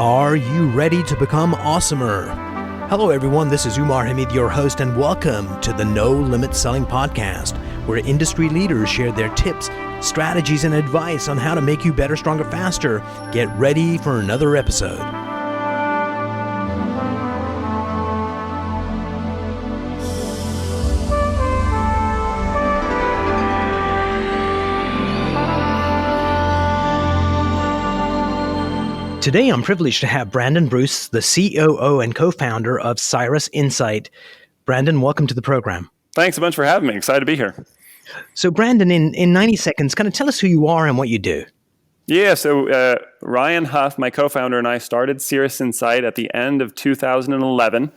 Are you ready to become awesomer? Hello everyone, this is Umar Hamid, your host, and welcome to the No Limit Selling Podcast, where industry leaders share their tips, strategies, and advice on how to make you better, stronger, faster. Get ready for another episode. Today, I'm privileged to have Brandon Bruce, the COO and co-founder of Cirrus Insight. Brandon, welcome to the program. Thanks a bunch for having me. Excited to be here. So, Brandon, in 90 seconds, kind of tell us who you are and what you do. Yeah, so Ryan Huff, my co-founder, and I started Cirrus Insight at the end of 2011,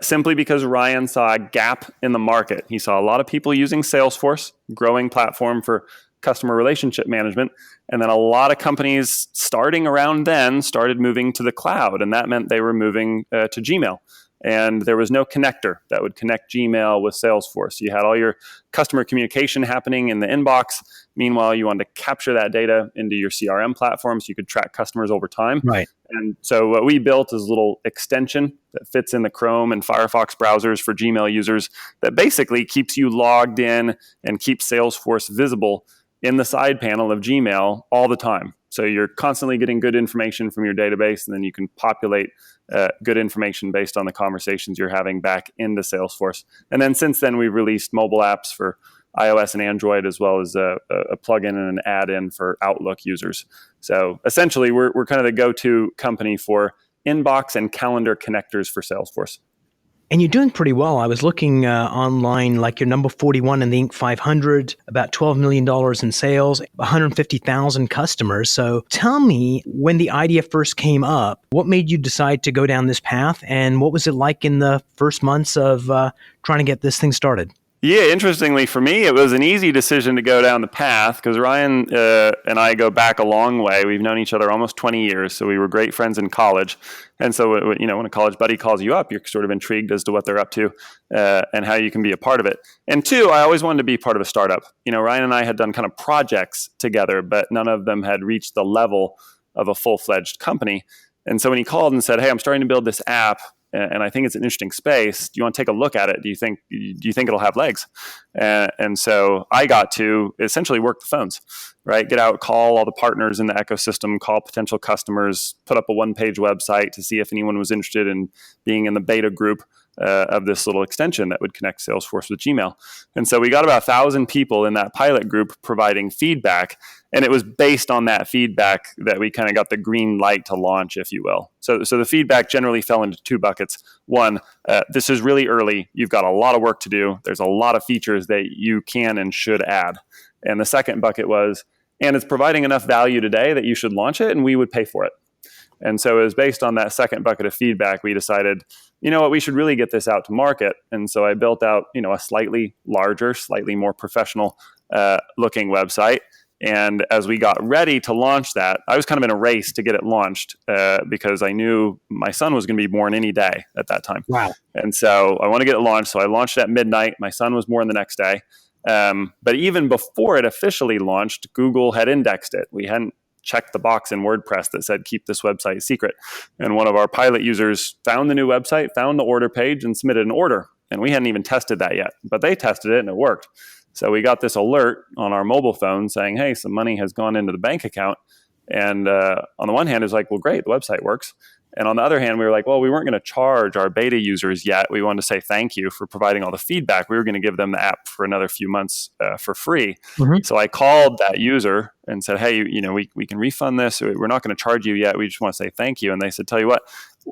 simply because Ryan saw a gap in the market. He saw a lot of people using Salesforce, growing platform for customer relationship management. And then a lot of companies starting around then started moving to the cloud. And that meant they were moving to Gmail. And there was no connector that would connect Gmail with Salesforce. You had all your customer communication happening in the inbox. Meanwhile, you wanted to capture that data into your CRM platform so you could track customers over time. Right. And so what we built is a little extension that fits in the Chrome and Firefox browsers for Gmail users that basically keeps you logged in and keeps Salesforce visible in the side panel of Gmail all the time. So you're constantly getting good information from your database, and then you can populate good information based on the conversations you're having back into Salesforce. And then since then, we've released mobile apps for iOS and Android, as well as a plugin and an add-in for Outlook users. So essentially, we're kind of the go-to company for inbox and calendar connectors for Salesforce. And you're doing pretty well. I was looking online, like you're number 41 in the Inc. 500, about $12 million in sales, 150,000 customers. So tell me, when the idea first came up, what made you decide to go down this path? And what was it like in the first months of trying to get this thing started? Yeah, interestingly for me, it was an easy decision to go down the path because Ryan and I go back a long way. We've known each other almost 20 years, so we were great friends in college. And so, when a college buddy calls you up, you're sort of intrigued as to what they're up to and how you can be a part of it. And two, I always wanted to be part of a startup. Ryan and I had done kind of projects together, but none of them had reached the level of a full-fledged company. And so when he called and said, "Hey, I'm starting to build this app, and I think it's an interesting space. Do you want to take a look at it? Do you think it'll have legs?" And so I got to essentially work the phones, right? Get out, call all the partners in the ecosystem, call potential customers, put up a one-page website to see if anyone was interested in being in the beta group of this little extension that would connect Salesforce with Gmail. And so we got about 1,000 people in that pilot group providing feedback. And it was based on that feedback that we kind of got the green light to launch, if you will. So the feedback generally fell into two buckets. One, this is really early. You've got a lot of work to do. There's a lot of features that you can and should add. And the second bucket was, and it's providing enough value today that you should launch it and we would pay for it. And so it was based on that second bucket of feedback, we decided, you know what, we should really get this out to market. And so I built out, a slightly larger, slightly more professional looking website. And as we got ready to launch that, I was kind of in a race to get it launched because I knew my son was going to be born any day at that time. Wow. And so I want to get it launched. So I launched at midnight. My son was born the next day. But even before it officially launched, Google had indexed it. We hadn't checked the box in WordPress that said, keep this website secret. And one of our pilot users found the new website, found the order page, and submitted an order. And we hadn't even tested that yet, but they tested it and it worked. So we got this alert on our mobile phone saying, hey, some money has gone into the bank account. And on the one hand, it's like, well, great, the website works. And on the other hand, we were like, well, we weren't going to charge our beta users yet. We wanted to say thank you for providing all the feedback. We were going to give them the app for another few months for free. Mm-hmm. So I called that user and said, hey, we can refund this. We're not going to charge you yet. We just want to say thank you. And they said, tell you what,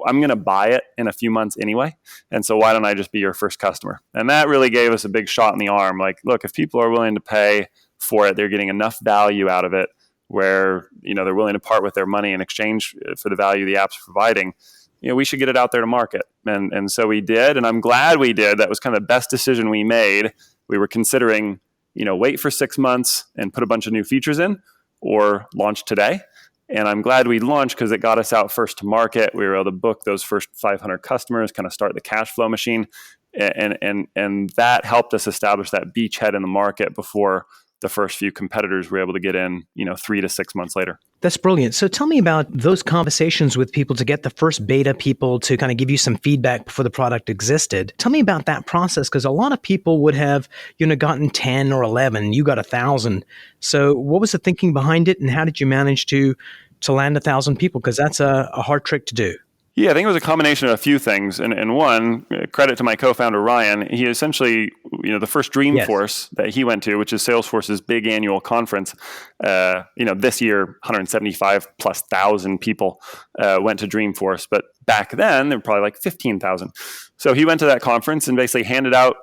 I'm going to buy it in a few months anyway. And so why don't I just be your first customer? And that really gave us a big shot in the arm. Like, look, if people are willing to pay for it, they're getting enough value out of it where, they're willing to part with their money in exchange for the value the app's providing, we should get it out there to market. And so we did, and I'm glad we did. That was kind of the best decision we made. We were considering, wait for 6 months and put a bunch of new features in or launch today. And I'm glad we launched because it got us out first to market. We were able to book those first 500 customers, kind of start the cash flow machine. And that helped us establish that beachhead in the market before the first few competitors were able to get in, 3 to 6 months later. That's brilliant. So tell me about those conversations with people to get the first beta people to kind of give you some feedback before the product existed. Tell me about that process, because a lot of people would have, gotten 10 or 11, you got 1,000. So what was the thinking behind it, and how did you manage to land 1,000 people? Because that's a hard trick to do. Yeah, I think it was a combination of a few things. And one, credit to my co-founder, Ryan, he essentially, the first Yes. Dreamforce that he went to, which is Salesforce's big annual conference, this year, 175 plus thousand people went to Dreamforce. But back then, there were probably like 15,000. So he went to that conference and basically handed out,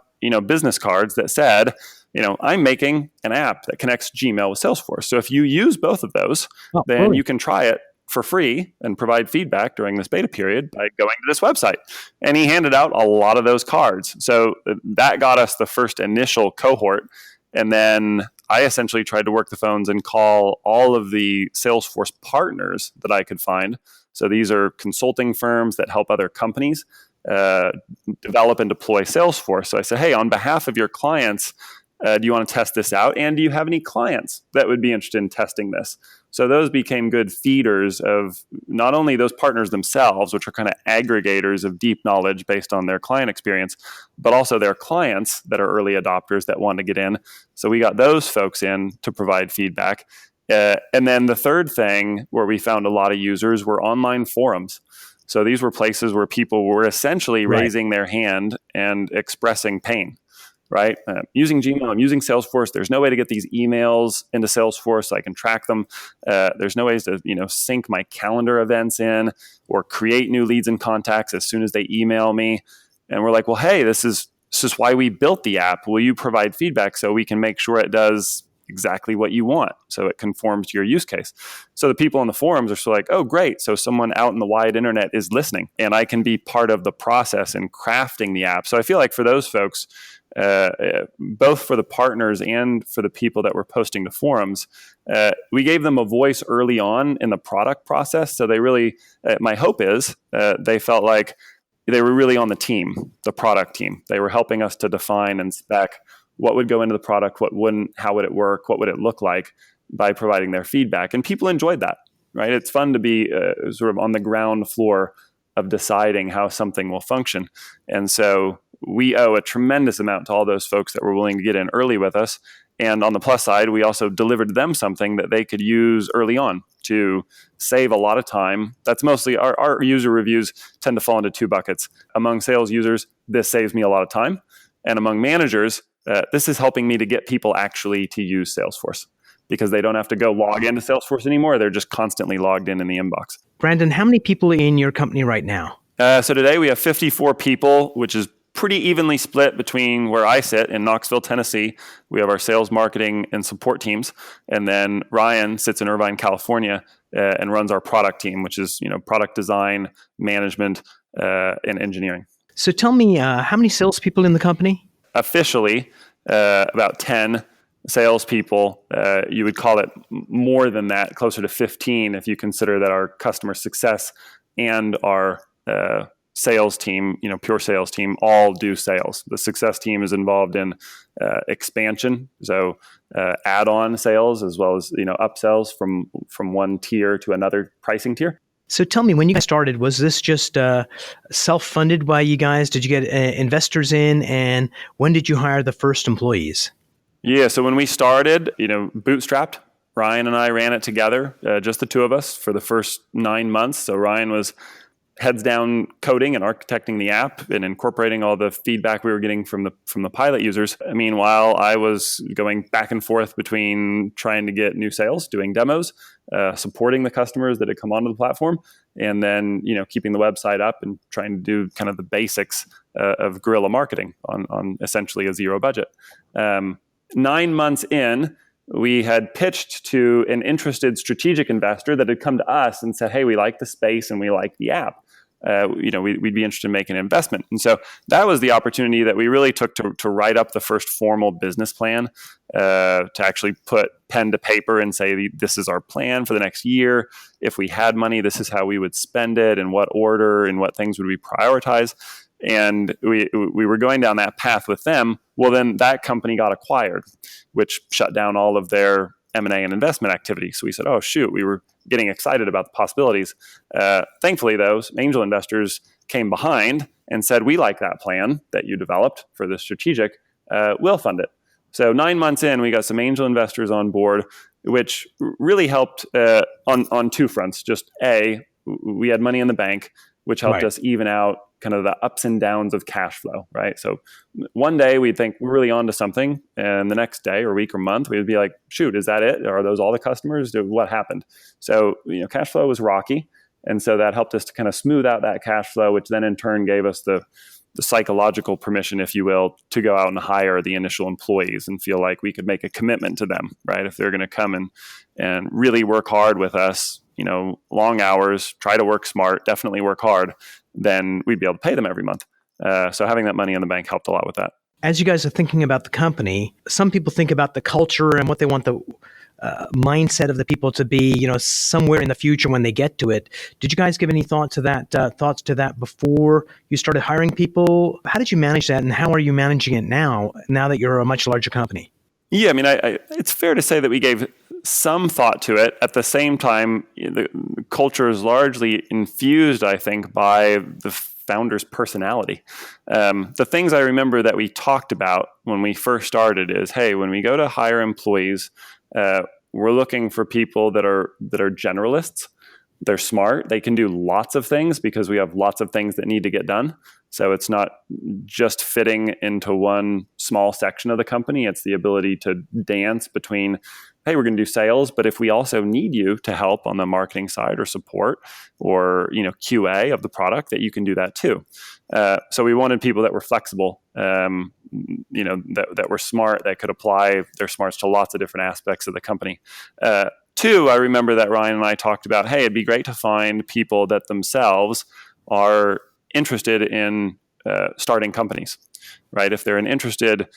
business cards that said, I'm making an app that connects Gmail with Salesforce. So if you use both of those, then you can try it for free and provide feedback during this beta period by going to this website. And he handed out a lot of those cards. So that got us the first initial cohort. And then I essentially tried to work the phones and call all of the Salesforce partners that I could find. So these are consulting firms that help other companies develop and deploy Salesforce. So I said, hey, on behalf of your clients, do you want to test this out? And do you have any clients that would be interested in testing this? So those became good feeders of not only those partners themselves, which are kind of aggregators of deep knowledge based on their client experience, but also their clients that are early adopters that want to get in. So we got those folks in to provide feedback. And then the third thing where we found a lot of users were online forums. So these were places where people were essentially raising their hand and expressing pain. Right? Using Gmail, I'm using Salesforce. There's no way to get these emails into Salesforce so I can track them. There's no ways to, sync my calendar events in or create new leads and contacts as soon as they email me. And we're like, well, hey, this is why we built the app. Will you provide feedback so we can make sure it does exactly what you want, so it conforms to your use case? So the people on the forums are sort of like, oh, great. So someone out in the wide internet is listening, and I can be part of the process in crafting the app. So I feel like for those folks, both for the partners and for the people that were posting to forums, we gave them a voice early on in the product process. So they really, my hope is, they felt like they were really on the team, the product team. They were helping us to define and spec what would go into the product, what wouldn't, how would it work, what would it look like, by providing their feedback. And people enjoyed that, right? It's fun to be sort of on the ground floor of deciding how something will function. And so we owe a tremendous amount to all those folks that were willing to get in early with us. And on the plus side, we also delivered them something that they could use early on to save a lot of time. That's mostly our user reviews tend to fall into two buckets. Among sales users, this saves me a lot of time. And among managers, this is helping me to get people actually to use Salesforce, because they don't have to go log into Salesforce anymore. They're just constantly logged in the inbox. Brandon, how many people are in your company right now? So today we have 54 people, which is pretty evenly split between where I sit in Knoxville, Tennessee. We have our sales, marketing, and support teams. And then Ryan sits in Irvine, California, and runs our product team, which is product design, management, and engineering. So tell me, how many salespeople in the company? Officially, about 10 salespeople. You would call it more than that, closer to 15 if you consider that our customer success and our sales team, pure sales team, all do sales. The success team is involved in expansion, so add-on sales as well as upsells from one tier to another pricing tier. So tell me, when you guys started, was this just self-funded by you guys? Did you get investors in? And when did you hire the first employees? Yeah, so when we started, bootstrapped. Ryan and I ran it together, just the two of us for the first 9 months. So Ryan was heads down coding and architecting the app and incorporating all the feedback we were getting from the pilot users. Meanwhile, I was going back and forth between trying to get new sales, doing demos, supporting the customers that had come onto the platform, and then keeping the website up and trying to do kind of the basics of guerrilla marketing on essentially a zero budget. 9 months in, we had pitched to an interested strategic investor that had come to us and said, hey, we like the space and we like the app. We'd be interested in making an investment. And so that was the opportunity that we really took to write up the first formal business plan, to actually put pen to paper and say, this is our plan for the next year. If we had money, this is how we would spend it, and what order and what things would we prioritize. And we were going down that path with them. Well, then that company got acquired, which shut down all of their M&A and investment activity. So we said, oh, shoot, we were getting excited about the possibilities. Thankfully, those angel investors came behind and said, we like that plan that you developed for the strategic. We'll fund it. So 9 months in, we got some angel investors on board, which really helped on two fronts. Just A, we had money in the bank, which helped us even out kind of the ups and downs of cash flow, right? So one day we'd think we're really onto something, and the next day or week or month, we'd be like, shoot, is that it? Are those all the customers? What happened? So, cash flow was rocky. And so that helped us to kind of smooth out that cash flow, which then in turn gave us the psychological permission, if you will, to go out and hire the initial employees and feel like we could make a commitment to them, right? If they're going to come and really work hard with us, long hours, try to work smart, definitely work hard, then we'd be able to pay them every month. So having that money in the bank helped a lot with that. As you guys are thinking about the company, some people think about the culture and what they want the mindset of the people to be, somewhere in the future when they get to it. Did you guys give any thoughts to that before you started hiring people? How did you manage that, and how are you managing it now that you're a much larger company? Yeah, it's fair to say that we gave some thought to it. At the same time, the culture is largely infused, I think, by the founder's personality. The things I remember that we talked about when we first started is, hey, when we go to hire employees, we're looking for people that are generalists. They're smart. They can do lots of things because we have lots of things that need to get done. So it's not just fitting into one small section of the company. It's the ability to dance between, hey, we're going to do sales, but if we also need you to help on the marketing side or support or QA of the product, that you can do that too. So we wanted people that were flexible, that were smart, that could apply their smarts to lots of different aspects of the company. Two, I remember that Ryan and I talked about, hey, it'd be great to find people that themselves are interested in starting companies, right? If they're an interested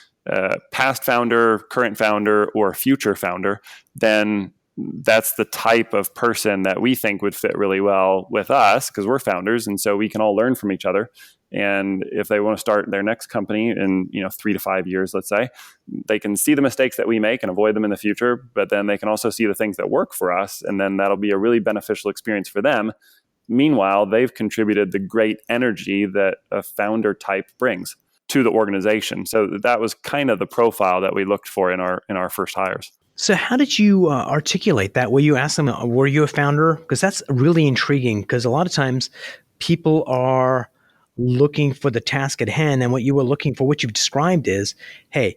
past founder, current founder, or future founder, then that's the type of person that we think would fit really well with us because we're founders, and so we can all learn from each other. And if they want to start their next company in 3 to 5 years, let's say, they can see the mistakes that we make and avoid them in the future, but then they can also see the things that work for us, and then that'll be a really beneficial experience for them. Meanwhile, they've contributed the great energy that a founder type brings to the organization. So that was kind of the profile that we looked for in our first hires. So how did you articulate that? Will you ask them, were you a founder? Because that's really intriguing, because a lot of times people are looking for the task at hand, and what you were looking for, what you've described is, hey,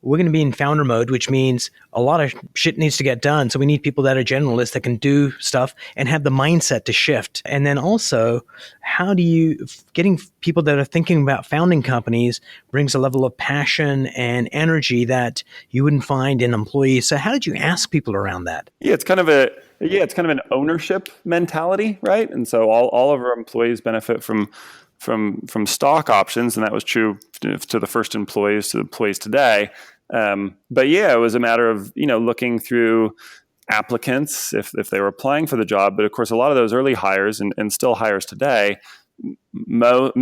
we're going to be in founder mode, which means a lot of shit needs to get done. So we need people that are generalists that can do stuff and have the mindset to shift. And then also, how do you, getting people that are thinking about founding companies brings a level of passion and energy that you wouldn't find in employees. So how did you ask people around that? Yeah, it's kind of an ownership mentality, right? And so all of our employees benefit from stock options, and that was true to the first employees, to the employees today. But yeah, it was a matter of looking through applicants if they were applying for the job. But of course, a lot of those early hires and still hires today, most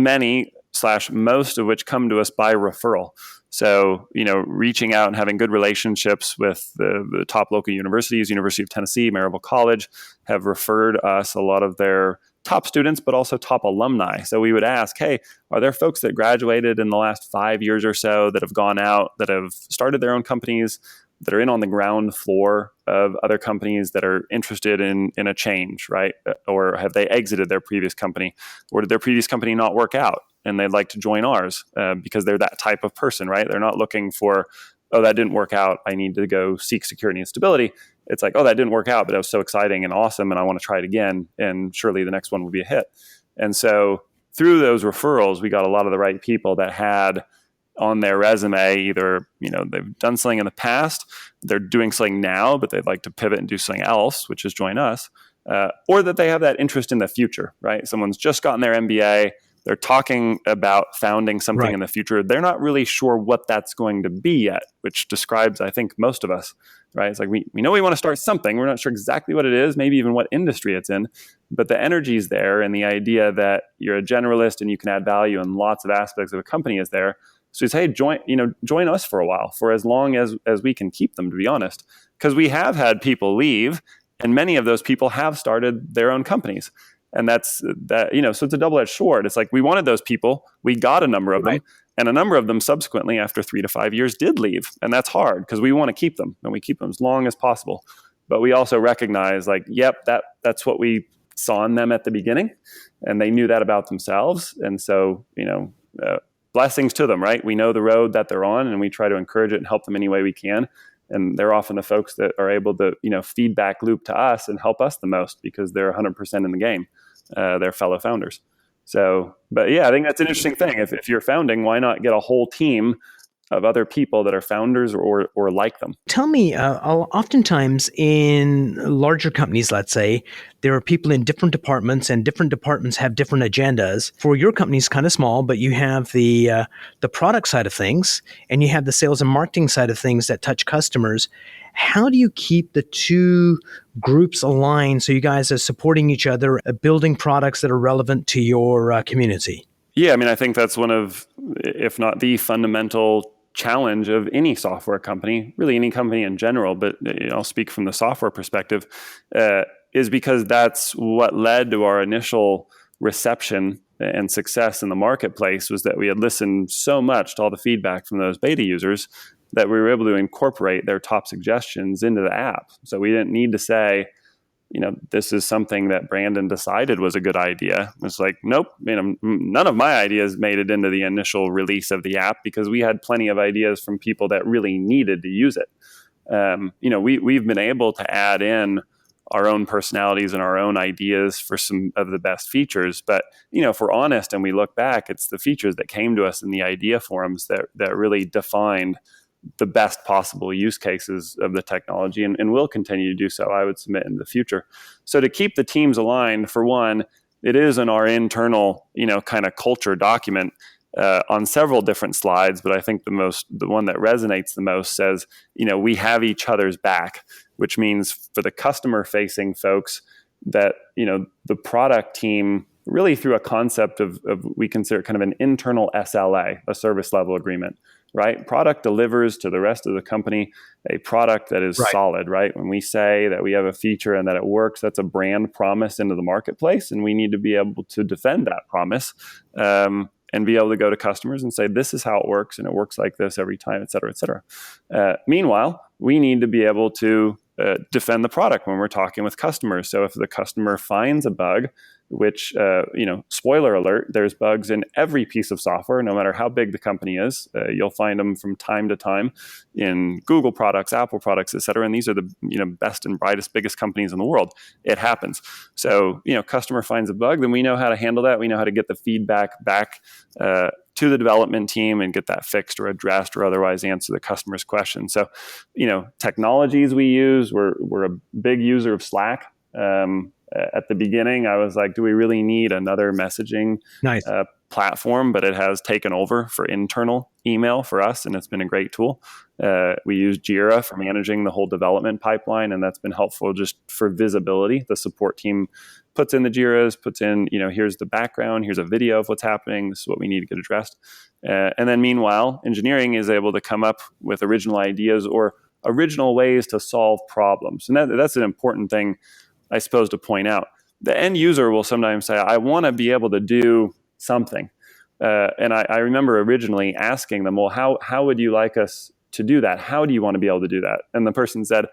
of which come to us by referral. So, reaching out and having good relationships with the top local universities, University of Tennessee, Maryville College, have referred us a lot of their top students, but also top alumni. So we would ask, hey, are there folks that graduated in the last 5 years or so that have gone out, that have started their own companies, that are in on the ground floor of other companies that are interested in a change, right? Or have they exited their previous company? Or did their previous company not work out and they'd like to join ours because they're that type of person, right? They're not looking for, oh, that didn't work out, I need to go seek security and stability. It's like, oh, that didn't work out, but it was so exciting and awesome, and I want to try it again, and surely the next one will be a hit. And so through those referrals, we got a lot of the right people that had on their resume either, they've done something in the past, they're doing something now, but they'd like to pivot and do something else, which is join us, or that they have that interest in the future, right? Someone's just gotten their MBA, they're talking about founding something in the future. They're not really sure what that's going to be yet, which describes, I think, most of us, right? It's like we know we want to start something. We're not sure exactly what it is, maybe even what industry it's in, but the energy is there, and the idea that you're a generalist and you can add value in lots of aspects of a company is there. So we say, hey, join us for a while, for as long as we can keep them, to be honest, because we have had people leave, and many of those people have started their own companies. And that's that, so it's a double-edged sword. It's like we wanted those people, we got a number of them, and a number of them subsequently after 3 to 5 years did leave. And that's hard because we want to keep them, and we keep them as long as possible. But we also recognize that's what we saw in them at the beginning, and they knew that about themselves. And so, blessings to them, right? We know the road that they're on, and we try to encourage it and help them any way we can. And they're often the folks that are able to, feedback loop to us and help us the most because they're 100% in the game. They're fellow founders. So, but yeah, I think that's an interesting thing. If you're founding, why not get a whole team of other people that are founders or like them? Tell me, oftentimes in larger companies, let's say, there are people in different departments, and different departments have different agendas. For your company, it's kind of small, but you have the product side of things, and you have the sales and marketing side of things that touch customers. How do you keep the two groups aligned so you guys are supporting each other, building products that are relevant to your community? Yeah, I mean, I think that's one of, if not the fundamental challenge of any software company, really any company in general, but I'll speak from the software perspective, is because that's what led to our initial reception and success in the marketplace, was that we had listened so much to all the feedback from those beta users that we were able to incorporate their top suggestions into the app. So we didn't need to say, this is something that Brandon decided was a good idea. It's like, nope, none of my ideas made it into the initial release of the app because we had plenty of ideas from people that really needed to use it. We've been able to add in our own personalities and our own ideas for some of the best features. But, if we're honest and we look back, it's the features that came to us in the idea forums that really defined the best possible use cases of the technology, and will continue to do so, I would submit, in the future. So to keep the teams aligned, for one, it is in our internal, kind of culture document on several different slides, but I think the one that resonates the most says, we have each other's back, which means for the customer-facing folks that, the product team, really through a concept of we consider kind of an internal SLA, a service level agreement, right? Product delivers to the rest of the company a product that is solid, right? When we say that we have a feature and that it works, that's a brand promise into the marketplace, and we need to be able to defend that promise and be able to go to customers and say, this is how it works, and it works like this every time, et cetera, et cetera. Meanwhile, we need to be able to defend the product when we're talking with customers. So if the customer finds a bug, which, spoiler alert, there's bugs in every piece of software, no matter how big the company is. You'll find them from time to time in Google products, Apple products, et cetera. And these are the best and brightest, biggest companies in the world. It happens. So, customer finds a bug, then we know how to handle that. We know how to get the feedback back to the development team and get that fixed or addressed or otherwise answer the customer's question. So, technologies we use, we're a big user of Slack. At the beginning, I was like, do we really need another messaging platform? But it has taken over for internal email for us, and it's been a great tool. We use Jira for managing the whole development pipeline, and that's been helpful just for visibility. The support team puts in the Jiras, puts in, here's the background, here's a video of what's happening, this is what we need to get addressed. And then meanwhile, engineering is able to come up with original ideas or original ways to solve problems. And that's an important thing, I suppose, to point out. The end user will sometimes say, I want to be able to do something. And I remember originally asking them, well, how would you like us to do that? How do you want to be able to do that? And the person said,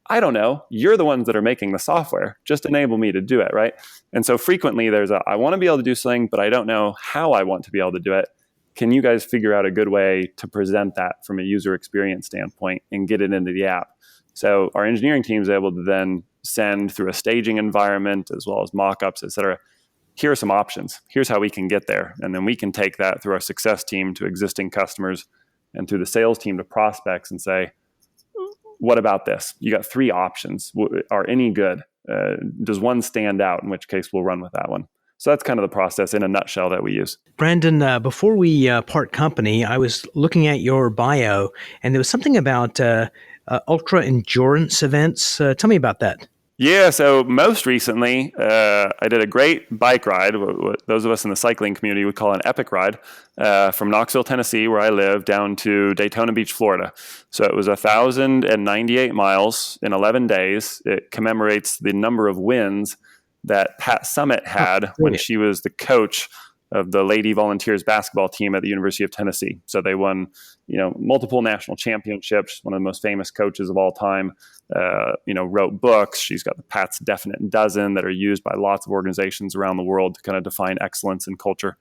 I don't know. You're the ones that are making the software. Just enable me to do it, right? And so frequently there's I want to be able to do something, but I don't know how I want to be able to do it. Can you guys figure out a good way to present that from a user experience standpoint and get it into the app? So our engineering team is able to then send through a staging environment as well as mock-ups, et cetera. Here are some options. Here's how we can get there. And then we can take that through our success team to existing customers and through the sales team to prospects and say, what about this? You got 3 options. Are any good? Does one stand out? In which case we'll run with that one. So that's kind of the process in a nutshell that we use. Brandon, before we part company, I was looking at your bio, and there was something about ultra endurance events. Tell me about that. Yeah, so most recently, I did a great bike ride, what those of us in the cycling community would call an epic ride, from Knoxville, Tennessee, where I live, down to Daytona Beach, Florida. So it was 1,098 miles in 11 days. It commemorates the number of wins that Pat Summitt Oh, had when brilliant. she was the coach of the Lady Volunteers basketball team at the University of Tennessee. So they won, multiple national championships. One of the most famous coaches of all time. Wrote books. She's got the Pat's Definite Dozen that are used by lots of organizations around the world to kind of define excellence in culture.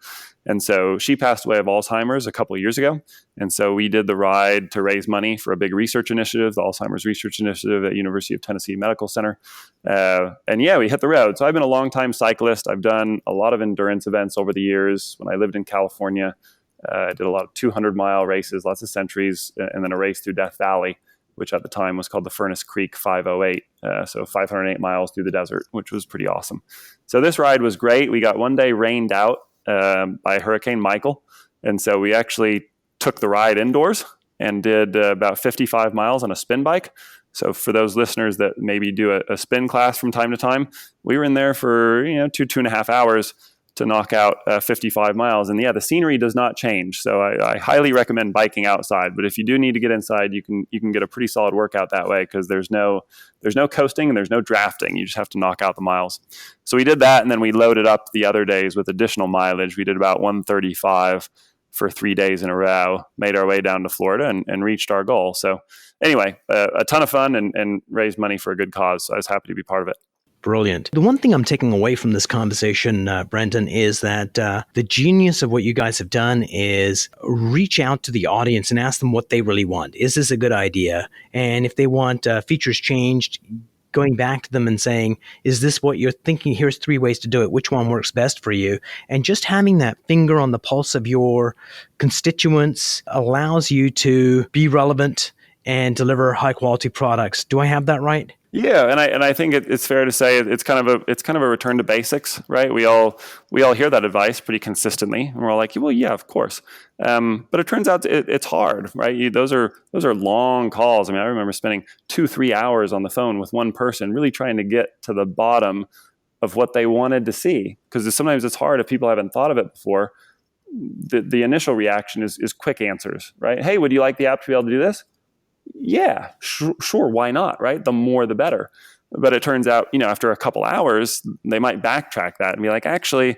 And so she passed away of Alzheimer's a couple of years ago. And so we did the ride to raise money for a big research initiative, the Alzheimer's Research Initiative at University of Tennessee Medical Center. We hit the road. So I've been a long-time cyclist. I've done a lot of endurance events over the years. When I lived in California, I did a lot of 200-mile races, lots of centuries, and then a race through Death Valley, which at the time was called the Furnace Creek 508. So 508 miles through the desert, which was pretty awesome. So this ride was great. We got one day rained out by Hurricane Michael. And so we actually took the ride indoors and did about 55 miles on a spin bike. So for those listeners that maybe do a spin class from time to time, we were in there for 2.5 hours to knock out 55 miles. And the scenery does not change. So I highly recommend biking outside. But if you do need to get inside, you can get a pretty solid workout that way, because there's no coasting and there's no drafting. You just have to knock out the miles. So we did that, and then we loaded up the other days with additional mileage. We did about 135 for 3 days in a row, made our way down to Florida and reached our goal. So anyway, a ton of fun and raised money for a good cause. So I was happy to be part of it. Brilliant. The one thing I'm taking away from this conversation, Brendan, is that the genius of what you guys have done is reach out to the audience and ask them what they really want. Is this a good idea? And if they want features changed, going back to them and saying, is this what you're thinking? Here's 3 ways to do it. Which one works best for you? And just having that finger on the pulse of your constituents allows you to be relevant and deliver high quality products. Do I have that right? Yeah, and I think it's fair to say it's kind of a return to basics, right? We all hear that advice pretty consistently, and we're all like, well, yeah, of course. But it turns out it's hard, right? Those are long calls. I mean, I remember spending 2-3 hours on the phone with one person, really trying to get to the bottom of what they wanted to see, because sometimes it's hard if people haven't thought of it before. The initial reaction is quick answers, right? Hey, would you like the app to be able to do this? Yeah, sure, why not, right? The more, the better. But it turns out, after a couple hours, they might backtrack that and be like, actually,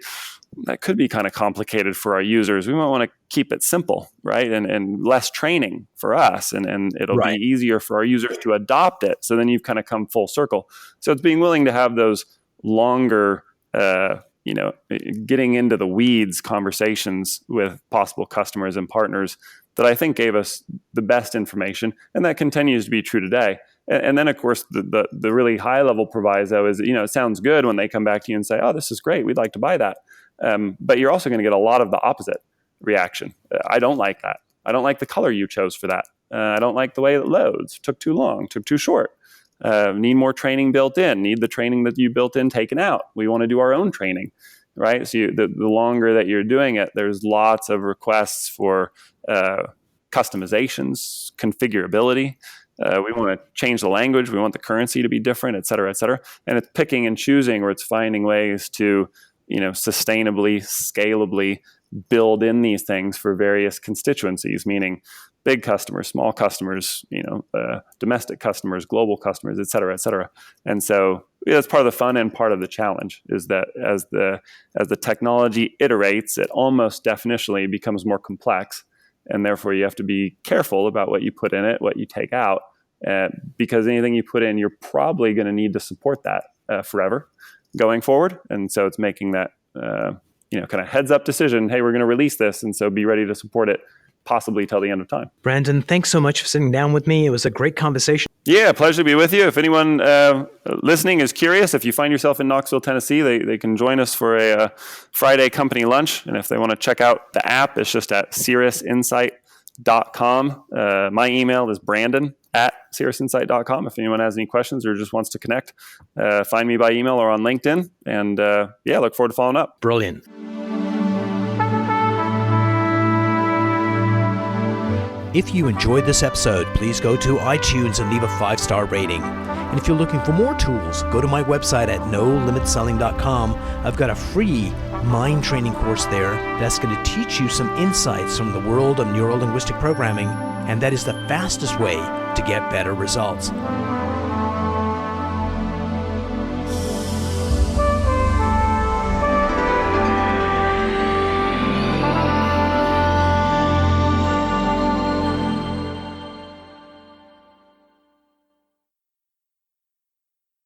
that could be kind of complicated for our users. We might want to keep it simple, right? And less training for us, and it'll Right. be easier for our users to adopt it. So then you've kind of come full circle. So it's being willing to have those longer, getting into the weeds conversations with possible customers and partners that I think gave us the best information, and that continues to be true today. And then, of course, the really high level proviso is, it sounds good when they come back to you and say, oh, this is great, we'd like to buy that. But you're also going to get a lot of the opposite reaction. I don't like that. I don't like the color you chose for that. I don't like the way it loads. Took too long, took too short. Need more training built in. Need the training that you built in taken out. We want to do our own training, right? So the longer that you're doing it, there's lots of requests for customizations, configurability. We want to change the language. We want the currency to be different, et cetera, et cetera. And it's picking and choosing, or it's finding ways to, sustainably, scalably build in these things for various constituencies, meaning big customers, small customers, domestic customers, global customers, et cetera, et cetera. And so that's part of the fun and part of the challenge, is that as the technology iterates, it almost definitionally becomes more complex. And therefore, you have to be careful about what you put in it, what you take out, because anything you put in, you're probably going to need to support that forever going forward. And so it's making that kind of heads up decision. Hey, we're going to release this, and so be ready to support it possibly till the end of time. Brandon, thanks so much for sitting down with me. It was a great conversation. Yeah, pleasure to be with you. If anyone listening is curious, if you find yourself in Knoxville, Tennessee, they can join us for a Friday company lunch. And if they want to check out the app, it's just at cirrusinsight.com. My email is brandon@cirrusinsight.com. If anyone has any questions or just wants to connect, find me by email or on LinkedIn. And look forward to following up. Brilliant. If you enjoyed this episode, please go to iTunes and leave a 5-star rating. And if you're looking for more tools, go to my website at nolimitselling.com. I've got a free mind training course there that's going to teach you some insights from the world of neuro-linguistic programming, and that is the fastest way to get better results.